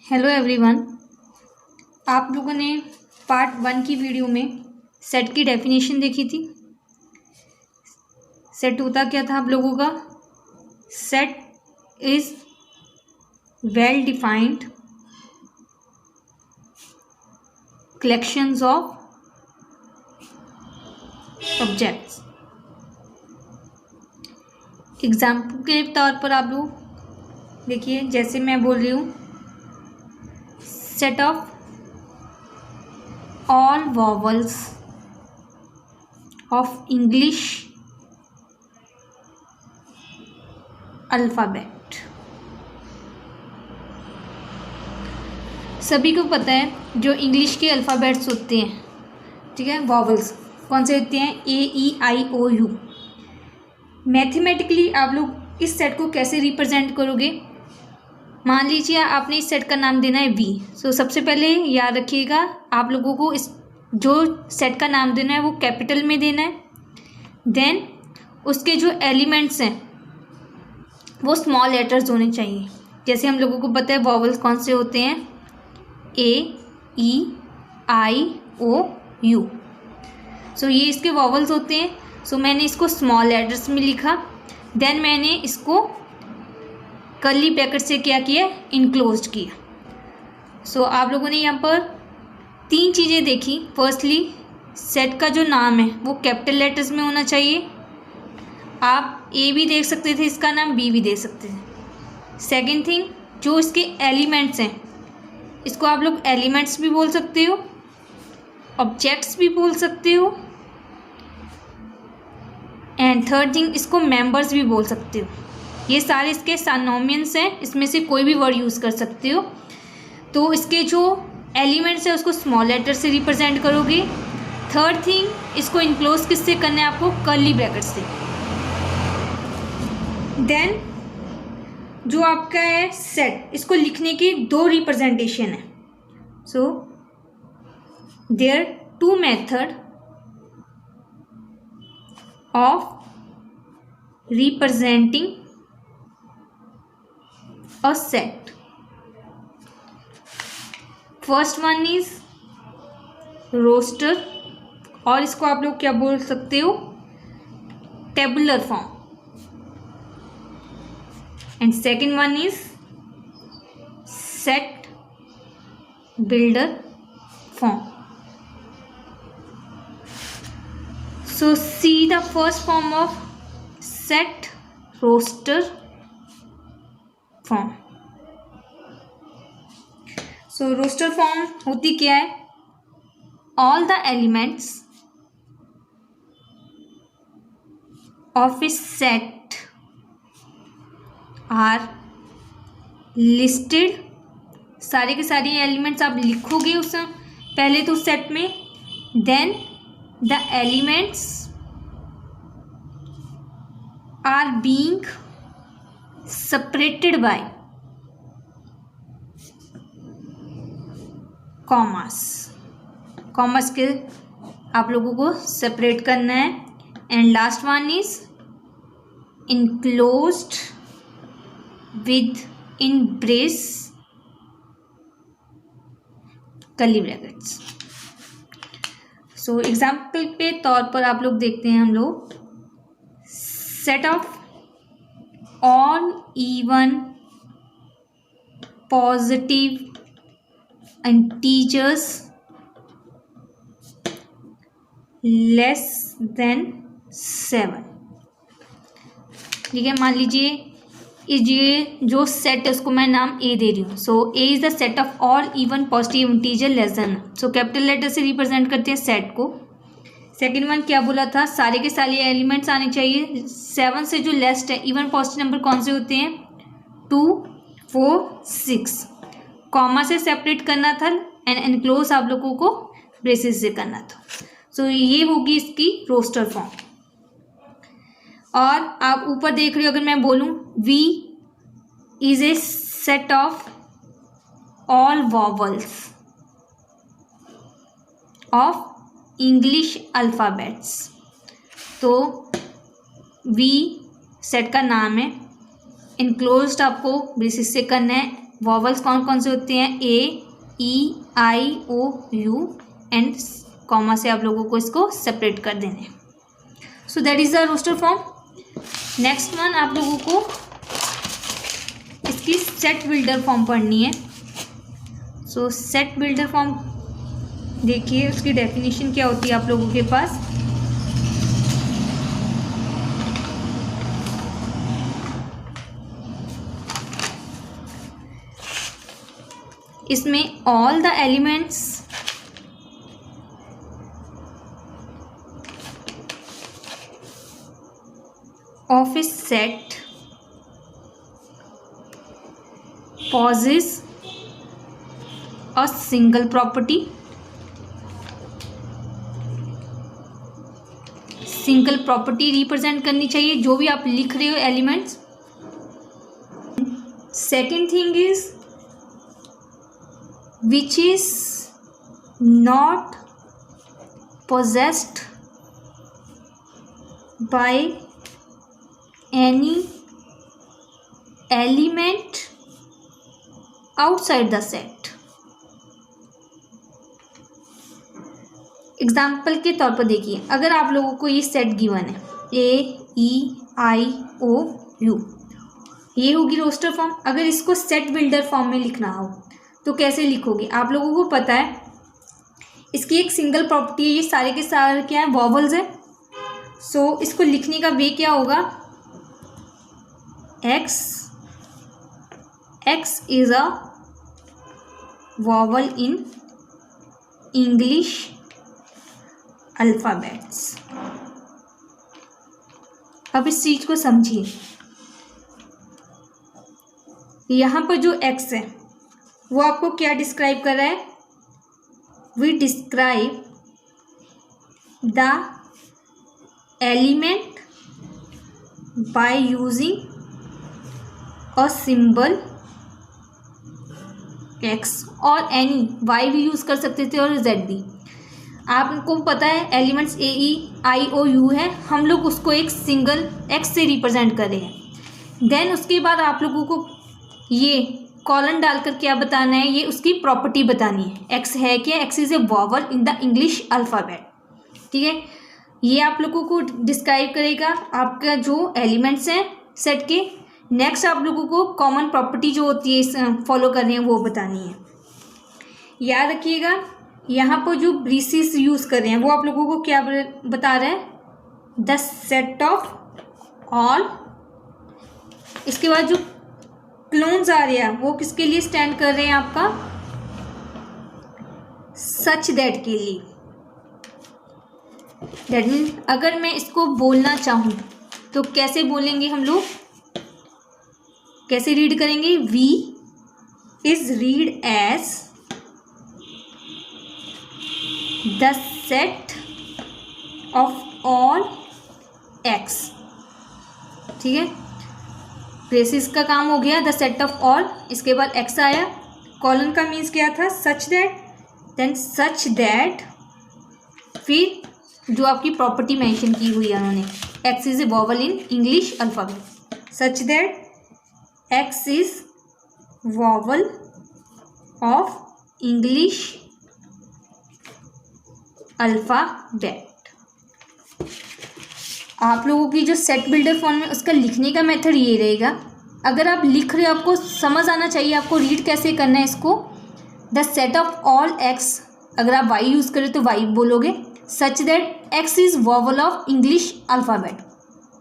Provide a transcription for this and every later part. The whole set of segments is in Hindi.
Hello everyone. आप लोगों ने पार्ट 1 की वीडियो में सेट की डेफिनेशन देखी थी। सेट होता क्या था आप लोगों का? Set is well defined collections of objects. Example के तौर पर आप लोग देखिए, जैसे मैं बोल रही हूँ set of all vowels of English alphabet। सभी को पता है जो इंग्लिश के अल्फ़ाबेट्स होते हैं, ठीक है, वॉवल्स कौन से होते हैं? AEIOU। मैथमेटिकली आप लोग इस सेट को कैसे रिप्रेजेंट करोगे? मान लीजिए आपने इस सेट का नाम देना है V। सो सबसे पहले याद रखिएगा, आप लोगों को इस जो सेट का नाम देना है वो कैपिटल में देना है। देन उसके जो एलिमेंट्स हैं वो स्मॉल लेटर्स होने चाहिए। जैसे हम लोगों को पता है वॉवल्स कौन से होते हैं? AEIOU। सो ये इसके वॉवल्स होते हैं। सो मैंने इसको स्मॉल लेटर्स में लिखा। देन मैंने इसको कर्ली ब्रैकेट से क्या किया? इनक्लोज्ड किया। सो आप लोगों ने यहाँ पर 3 चीज़ें देखी। फर्स्टली सेट का जो नाम है वो कैपिटल लेटर्स में होना चाहिए। आप A भी देख सकते थे, इसका नाम B भी दे सकते थे। सेकंड थिंग, जो इसके एलिमेंट्स हैं इसको आप लोग एलिमेंट्स भी बोल सकते हो, ऑब्जेक्ट्स भी बोल सकते हो, एंड थर्ड थिंग इसको मेंबर्स भी बोल सकते हो। ये सारे इसके सिनोनिम्स हैं, इसमें से कोई भी वर्ड यूज़ कर सकते हो। तो इसके जो एलिमेंट्स है उसको स्मॉल लेटर से रिप्रेजेंट करोगे। थर्ड थिंग, इसको इनक्लोज किससे करना है आपको? कर्ली ब्रैकेट से। देन जो आपका है सेट, इसको लिखने की 2 रिप्रेजेंटेशन है। So there 2 method of representing a set. First one is roster, और इसको आप लोग क्या बोल सकते हो? Tabular form. And second one is set builder form. So see the first form of set roster form. So roster form होती क्या है? All the elements of a set are listed. सारे के सारे एलिमेंट्स आप लिखोगे उस पहले तो उस सेट में। Then the elements are being separated by commas के आप लोगों को सेपरेट करना है। And last one is enclosed within brace curly brackets. So example पे तौर पर आप लोग देखते हैं, हम लोग set of all even positive integers less than 7। ठीक है, मान लीजिए ये जो सेट है उसको मैं नाम A दे रही हूँ। So A is the set of all even positive integer less than. So capital letter से रिप्रेजेंट करते हैं सेट को। सेकेंड वन क्या बोला था? सारे के सारे एलिमेंट्स आने चाहिए। 7 से जो लेस्ट है इवन पॉजिटिव नंबर कौन से होते हैं? 2, 4, 6। कॉमा से सेपरेट करना था एंड एनक्लोज आप लोगों को ब्रेसेस से करना था। सो ये होगी इसकी रोस्टर फॉर्म। और आप ऊपर देख रहे हो, अगर मैं बोलूँ V is a set of all vowels of English alphabets. तो V सेट का नाम है, इनक्लोज्ड आपको ब्रेसेस से करना है। वॉवल्स कौन कौन से होते हैं? A, E, I, O, U and comma से आप लोगों को इसको सेपरेट कर देने। So that is the roster form. Next one आप लोगों को इसकी सेट बिल्डर फॉर्म पढ़नी है। सो सेट बिल्डर फॉर्म देखिए, उसकी डेफिनेशन क्या होती है आप लोगों के पास। इसमें all the elements of a set possess a single property। Single property represent करनी चाहिए जो भी आप लिख रहे हो elements. Second thing is which is not possessed by any element outside the set। Example के तौर पर देखिए, अगर आप लोगों को ये सेट गिवन है ए, ई, आई, ओ, यू, ये होगी रोस्टर फॉर्म। अगर इसको सेट बिल्डर फॉर्म में लिखना हो तो कैसे लिखोगे? आप लोगों को पता है इसकी एक सिंगल प्रॉपर्टी है, ये सारे के सारे क्या है? वॉवल्स है। सो इसको लिखने का वे क्या होगा? X is a vowel in English alphabets। अब इस चीज को समझिए, यहाँ पर जो X है वो आपको क्या डिस्क्राइब कर रहा है? We describe the element by using a symbol X और एनी, Y भी यूज़ कर सकते थे और Z भी। आपको पता है elements A, E, I, O, you है, हम लोग उसको एक सिंगल X से रिप्रेजेंट कर रहे हैं। देन उसके बाद आप लोगों को ये कॉलन डालकर क्या बताना है? ये उसकी प्रॉपर्टी बतानी है। X है क्या? X is a vowel in the English alphabet. ठीक है, ये आप लोगों को डिस्क्राइब करेगा आपका जो एलिमेंट्स हैं सेट के। नेक्स्ट आप लोगों को कॉमन प्रॉपर्टी जो होती है फॉलो कर रहे हैं वो बतानी है। याद रखिएगा, यहाँ पर जो ब्रेसेस यूज़ कर रहे हैं वो आप लोगों को क्या बता रहा है? The set of all. इसके बाद जो क्लोन्स आ रहे हैं वो किसके लिए स्टैंड कर रहे हैं? आपका सच दैट के लिए। दैट मीन अगर मैं इसको बोलना चाहूँ तो कैसे बोलेंगे हम लोग? कैसे रीड करेंगे? V is read as the set of all X. ठीक है, ब्रेसेस का काम हो गया, द सेट ऑफ ऑल। इसके बाद एक्स आया, कॉलन का मीन्स क्या था? Such that. Then such that, फिर जो आपकी प्रॉपर्टी मेंशन की हुई है उन्होंने, X is a vowel in English alphabet. Such that X is vowel of English alphabet. आप लोगों की जो सेट बिल्डर फॉर्म में उसका लिखने का मेथड ये रहेगा। अगर आप लिख रहे हो, आपको समझ आना चाहिए आपको रीड कैसे करना है इसको। The set of all x, अगर आप वाई यूज़ करें तो वाई बोलोगे। सच that X is vowel of English alphabet.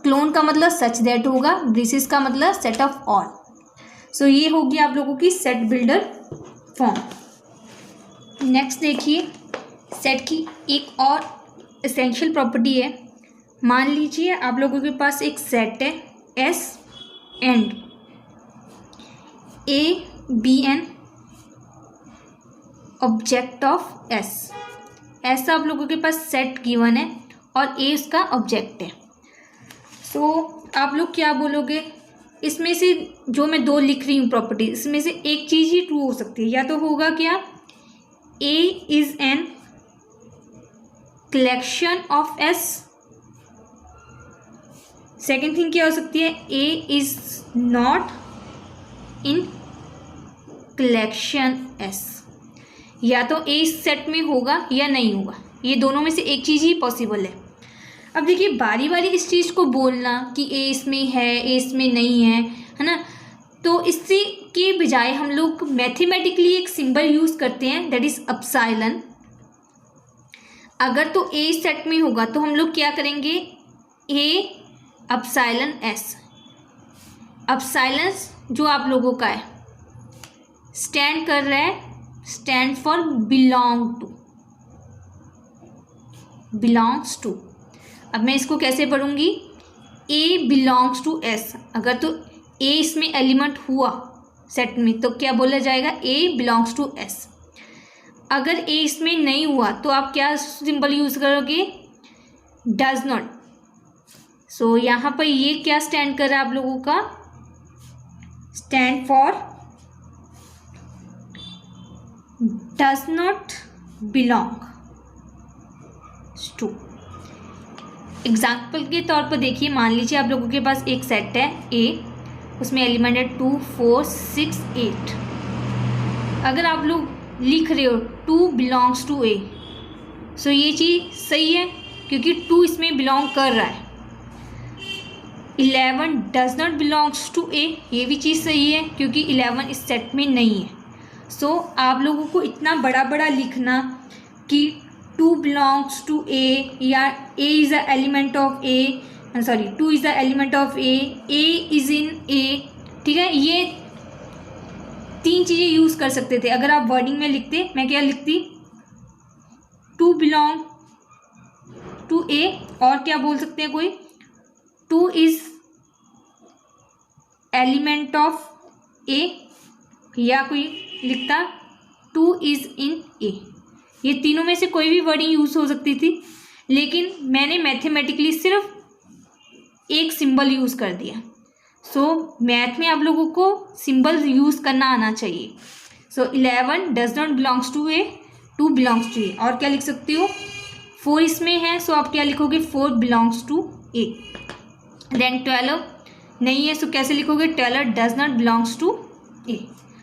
Clone का मतलब सच दैट होगा, ब्रेसेस का मतलब सेट ऑफ ऑल। सो ये होगी आप लोगों की सेट बिल्डर फॉर्म। नेक्स्ट देखिए, सेट की एक और एसेंशियल प्रॉपर्टी है। मान लीजिए आप लोगों के पास एक सेट है S and A be an object of S. ऐसा आप लोगों के पास सेट गिवन है और ए उसका ऑब्जेक्ट है। सो आप लोग क्या बोलोगे? इसमें से जो मैं दो लिख रही हूँ प्रॉपर्टी, इसमें से एक चीज़ ही ट्रू हो सकती है। या तो होगा क्या? A is an collection of S. Second thing क्या हो सकती है? A is not in collection S. या तो ए इस सेट में होगा या नहीं होगा, ये दोनों में से एक चीज़ ही पॉसिबल है। अब देखिए बारी बारी इस चीज़ को बोलना कि ए इसमें है, ए इसमें नहीं है ना, तो इससे के बजाय हम लोग मैथमेटिकली एक सिंबल यूज़ करते हैं, दैट इज़ एप्सिलॉन। अगर तो ए सेट में होगा तो हम लोग क्या करेंगे, ए एप्सिलॉन एस। एप्सिलॉन जो आप लोगों का है स्टैंड कर रहा है, stand for belong to, belongs to. अब मैं इसको कैसे पढ़ूंगी, ए बिलोंग्स टू एस। अगर तो ए इसमें एलिमेंट हुआ सेट में तो क्या बोला जाएगा, ए बिलोंग्स टू एस। अगर ए इसमें नहीं हुआ तो आप क्या सिंबल यूज़ करोगे, डज नॉट। सो यहाँ पर ये क्या स्टैंड कर रहा है आप लोगों का, stand for does not belong to. Example के तौर पर देखिए, मान लीजिए आप लोगों के पास एक सेट है ए, उसमें एलिमेंट है 2 4 6 8। अगर आप लोग लिख रहे हो 2 बिलोंग्स टू ए, सो ये चीज़ सही है क्योंकि 2 इसमें बिलोंग कर रहा है। 11 डज नॉट बिलोंग्स टू ए, ये भी चीज़ सही है क्योंकि 11 इस सेट में नहीं है। सो आप लोगों को इतना बड़ा बड़ा लिखना कि 2 बिलोंग्स टू ए या A is a element of A, sorry 2 is the element of A is in A, ठीक है, ये 3 चीज़ें यूज़ कर सकते थे। अगर आप वर्डिंग में लिखते, मैं क्या लिखती, 2 बिलोंग टू ए, और क्या बोल सकते हैं कोई, 2 इज़ एलिमेंट ऑफ ए, या कोई लिखता 2 इज़ इन ए। ये तीनों में से कोई भी वर्डिंग यूज़ हो सकती थी, लेकिन मैंने मैथमेटिकली सिर्फ एक सिंबल यूज़ कर दिया। सो मैथ में आप लोगों को सिंबल यूज़ करना आना चाहिए। So 11 does not belongs to A, 2 belongs to A. और क्या लिख सकते हो, 4 इसमें है, सो आप क्या लिखोगे, 4 बिलोंग्स टू ए। देन 12 नहीं है, सो कैसे लिखोगे, 12 does not belongs to A.